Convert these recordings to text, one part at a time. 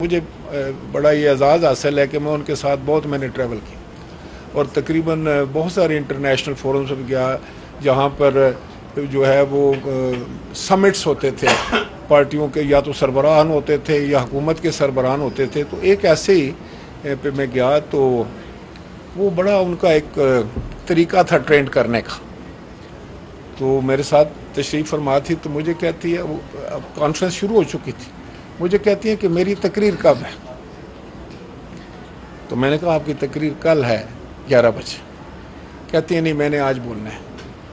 مجھے بڑا یہ اعزاز حاصل ہے کہ میں ان کے ساتھ بہت میں نے ٹریول کی اور تقریباً بہت سارے انٹرنیشنل فورمز پر گیا جہاں پر جو ہے وہ سمٹس ہوتے تھے پارٹیوں کے، یا تو سربراہان ہوتے تھے یا حکومت کے سربراہان ہوتے تھے. تو ایک ایسے ہی پہ میں گیا تو وہ بڑا ان کا ایک طریقہ تھا ٹرینڈ کرنے کا. تو میرے ساتھ تشریف فرما تھی تو مجھے کہتی ہے، کانفرنس شروع ہو چکی تھی، مجھے کہتی ہیں کہ میری تقریر کب ہے. تو میں نے کہا آپ کی تقریر کل ہے 11 بجے. کہتی ہیں نہیں میں نے آج بولنا ہے.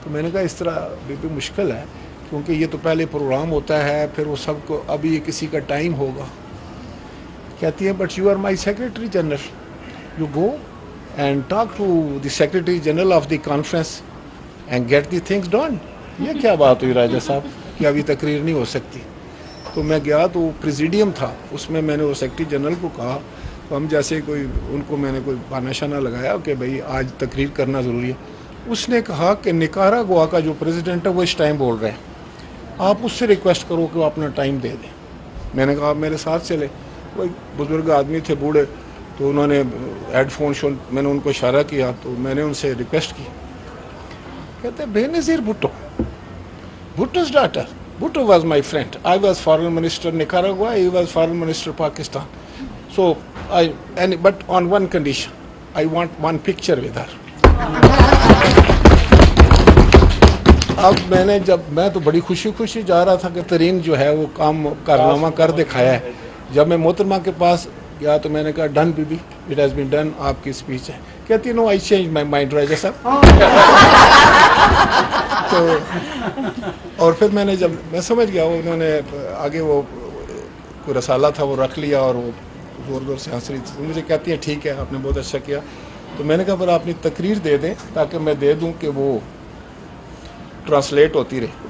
تو میں نے کہا اس طرح بھی مشکل ہے کیونکہ یہ تو پہلے پروگرام ہوتا ہے، پھر وہ سب کو ابھی یہ کسی کا ٹائم ہوگا. کہتی ہے but you are my secretary general, you go and talk to the secretary general of the conference and get the things done. یہ کیا بات ہوئی راجہ صاحب کہ ابھی تقریر نہیں ہو سکتی. تو میں گیا تو پریزیڈیم تھا، اس میں میں نے وہ سیکرٹری جنرل کو کہا، تو ہم جیسے کوئی ان کو میں نے کوئی بہانہ شانہ لگایا کہ بھئی آج تقریر کرنا ضروری ہے. اس نے کہا کہ نکاراگوا کا جو پریزیڈنٹ ہے وہ اس ٹائم بول رہے ہیں، آپ اس سے ریکویسٹ کرو کہ وہ اپنا ٹائم دے دیں. میں نے کہا آپ میرے ساتھ چلے. کوئی بزرگ آدمی تھے بوڑھے، تو انہوں نے ہیڈ فون میں نے ان کو اشارہ کیا تو میں نے ان سے ریکویسٹ کی. کہتے ہیں بے نظیر Bhutto, بھٹو's daughter. Bhutto was my friend. I was foreign minister Nicaragua, he was foreign minister Pakistan. So, but on one condition, I want one picture with her. اب میں تو بڑی خوشی جا رہا تھا کہ ترین جو ہے وہ کام کارنامہ کر دکھایا ہے. جب میں محترمہ کے پاس گیا تو میں نے کہا ڈن بی بی، اٹ ہیز بین ڈن، آپ کی اسپیچ ہے. کہتی نو آئی چینج مائی مائنڈ راجہ صاحب. تو اور پھر جب میں سمجھ گیا وہ انہوں نے آگے وہ کوئی رسالہ تھا وہ رکھ لیا اور وہ زور سے ہنس رہی تھی. مجھے کہتی ہیں ٹھیک ہے آپ نے بہت اچھا کیا. تو میں نے کہا پر آپ اپنی تقریر دے دیں تاکہ میں دے دوں کہ وہ ٹرانسلیٹ ہوتی رہے.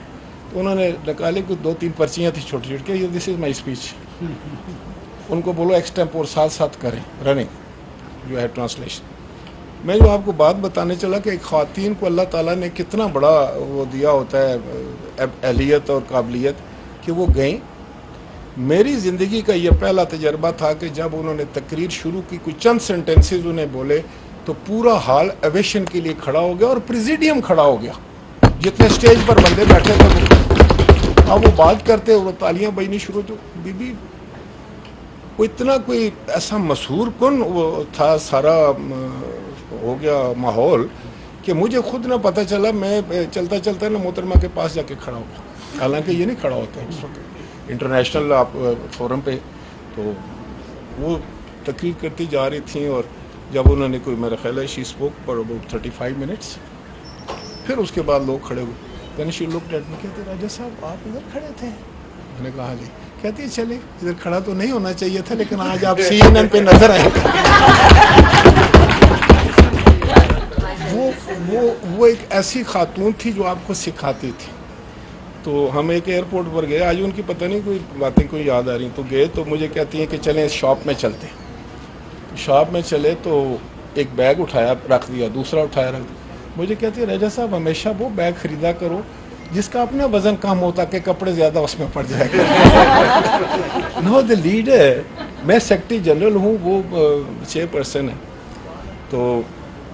تو انہوں نے نکالے کوئی 2-3 پرچیاں تھیں چھوٹی چھوٹی کہ دس از مائی اسپیچ. ان کو بولو ایکسٹیمپور ساتھ کریں رننگ جو ہے ٹرانسلیشن. میں جو آپ کو بات بتانے چلا کہ ایک خواتین کو اللہ تعالیٰ نے کتنا بڑا وہ دیا ہوتا ہے اہلیت اور قابلیت کہ وہ گئیں. میری زندگی کا یہ پہلا تجربہ تھا کہ جب انہوں نے تقریر شروع کی، کوئی چند سینٹنسز انہیں بولے تو پورا ہال اویشن کے لیے کھڑا ہو گیا اور پریزیڈیم کھڑا ہو گیا. جتنے سٹیج پر بندے بیٹھے تھے اب وہ بات کرتے وہ تالیاں بجنی شروع. تو بی بی وہ اتنا کوئی ایسا مسحور کن وہ تھا، سارا ہو گیا ماحول کہ مجھے خود نہ پتہ چلا. میں چلتا چلتا نا محترمہ کے پاس جا کے کھڑا ہو گیا. حالانکہ یہ نہیں کھڑا ہوتا اس وقت انٹرنیشنل فورم پہ. تو وہ تقریر کرتی جا رہی تھیں اور جب انہوں نے کوئی میرا خیال ہے شی اسپوک فار اباؤٹ 35 منٹس. پھر اس کے بعد لوگ کھڑے ہوئے. دین شی لکڈ ایٹ می، کہتے راجہ صاحب آپ ادھر کھڑے تھے؟ میں نے کہا جی. کہتی چلے ادھر کھڑا تو نہیں ہونا چاہیے تھا لیکن آج آپ CNN پہ نظر آئے. وہ ایک ایسی خاتون تھی جو آپ کو سکھاتی تھی. تو ہم ایک ایئرپورٹ پر گئے، آج ان کی پتہ نہیں کوئی باتیں کوئی یاد آ رہی. تو گئے تو مجھے کہتی ہیں کہ چلیں شاپ میں چلتے. شاپ میں چلے تو ایک بیگ اٹھایا رکھ دیا، دوسرا اٹھایا رکھ دیا. مجھے کہتی ہے راجہ صاحب ہمیشہ وہ بیگ خریدا کرو جس کا اپنا وزن کم ہوتا کہ کپڑے زیادہ اس میں پڑ جائے گا. نو دا لیڈر، میں سیکرٹری جنرل ہوں، وہ چیئرپرسن ہے. تو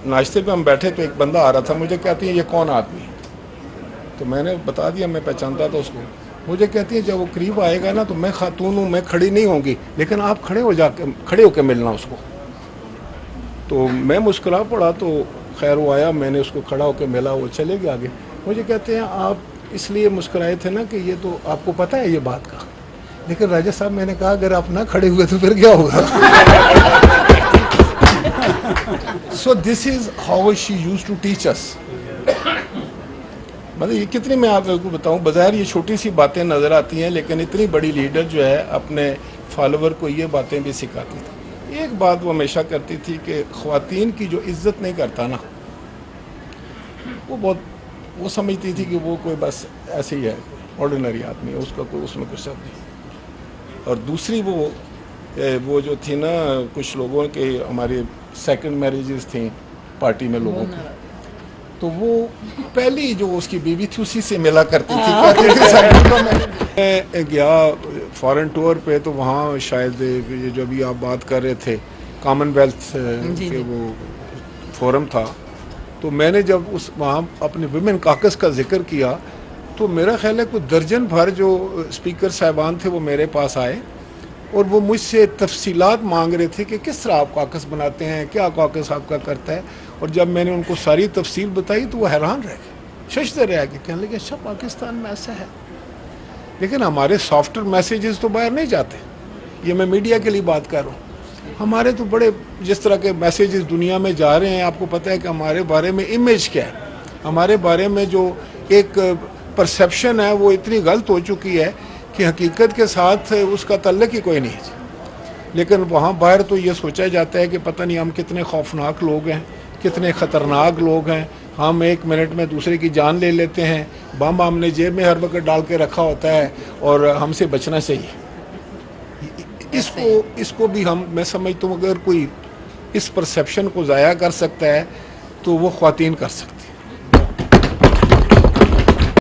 ناشتے پہ ہم بیٹھے تو ایک بندہ آ رہا تھا. مجھے کہتی ہیں یہ کون آدمی ہے؟ تو میں نے بتا دیا میں پہچانتا تھا اس کو. مجھے کہتی ہیں جب وہ قریب آئے گا نا تو میں خاتون ہوں، میں کھڑی نہیں ہوں گی لیکن آپ کھڑے ہو کے ملنا اس کو. تو میں مسکرا پڑا. تو خیر وہ آیا، میں نے اس کو کھڑا ہو کے ملا، وہ چلے گیا آگے. مجھے کہتے ہیں آپ اس لیے مسکرائے تھے نا کہ یہ تو آپ کو پتہ ہے یہ بات کا. لیکن راجہ صاحب میں نے کہا اگر آپ نہ کھڑے ہوئے تو پھر کیا ہوگا. So this is how she used to teach us. مطلب یہ کتنی میں آپ کو بتاؤں، بظاہر یہ چھوٹی سی باتیں نظر آتی ہیں لیکن اتنی بڑی لیڈر جو ہے اپنے فالوور کو یہ باتیں بھی سکھاتی تھی. ایک بات وہ ہمیشہ کرتی تھی کہ خواتین کی جو عزت نہیں کرتا نا وہ سمجھتی تھی کہ وہ کوئی بس ایسے ہی ہے، آرڈینری آدمی ہے، اس کا کوئی اس میں کچھ سب نہیں. اور دوسری وہ جو تھی نا کچھ لوگوں کے ہمارے سیکنڈ میریجز تھیں پارٹی میں لوگوں کی، تو وہ پہلی جو اس کی بیوی تھی اسی سے ملا کرتی تھی. میں گیا فارن ٹور پہ تو وہاں شاید یہ جو ابھی آپ بات کر رہے تھے کامن ویلتھ کے وہ فورم تھا، تو میں نے جب وہاں اپنے ویمن کاکس کا ذکر کیا تو میرا خیال ہے کوئی درجن بھر جو اسپیکر صاحبان تھے وہ میرے پاس آئے اور وہ مجھ سے تفصیلات مانگ رہے تھے کہ کس طرح آپ کاکس بناتے ہیں، کیا کاکس آپ کا کرتا ہے. اور جب میں نے ان کو ساری تفصیل بتائی تو وہ حیران رہ گئے، ششدر رہ گئے، کہنے لگے اچھا پاکستان میں ایسا ہے. لیکن ہمارے سافٹ ویئر میسیجز تو باہر نہیں جاتے، یہ میں میڈیا کے لیے بات کر رہا ہوں. ہمارے تو بڑے جس طرح کے میسیجز دنیا میں جا رہے ہیں، آپ کو پتہ ہے کہ ہمارے بارے میں امیج کیا ہے، ہمارے بارے میں جو ایک پرسیپشن ہے وہ اتنی غلط ہو چکی ہے کہ حقیقت کے ساتھ اس کا تعلق ہی کوئی نہیں ہے. لیکن وہاں باہر تو یہ سوچا جاتا ہے کہ پتہ نہیں ہم کتنے خوفناک لوگ ہیں، کتنے خطرناک لوگ ہیں، ہم 1 منٹ میں دوسرے کی جان لے لیتے ہیں، بم ہم نے جیب میں ہر وقت ڈال کے رکھا ہوتا ہے اور ہم سے بچنا چاہیے. اس کو بھی میں سمجھتا ہوں اگر کوئی اس پرسیپشن کو ضائع کر سکتا ہے تو وہ خواتین کر سکتی ہیں.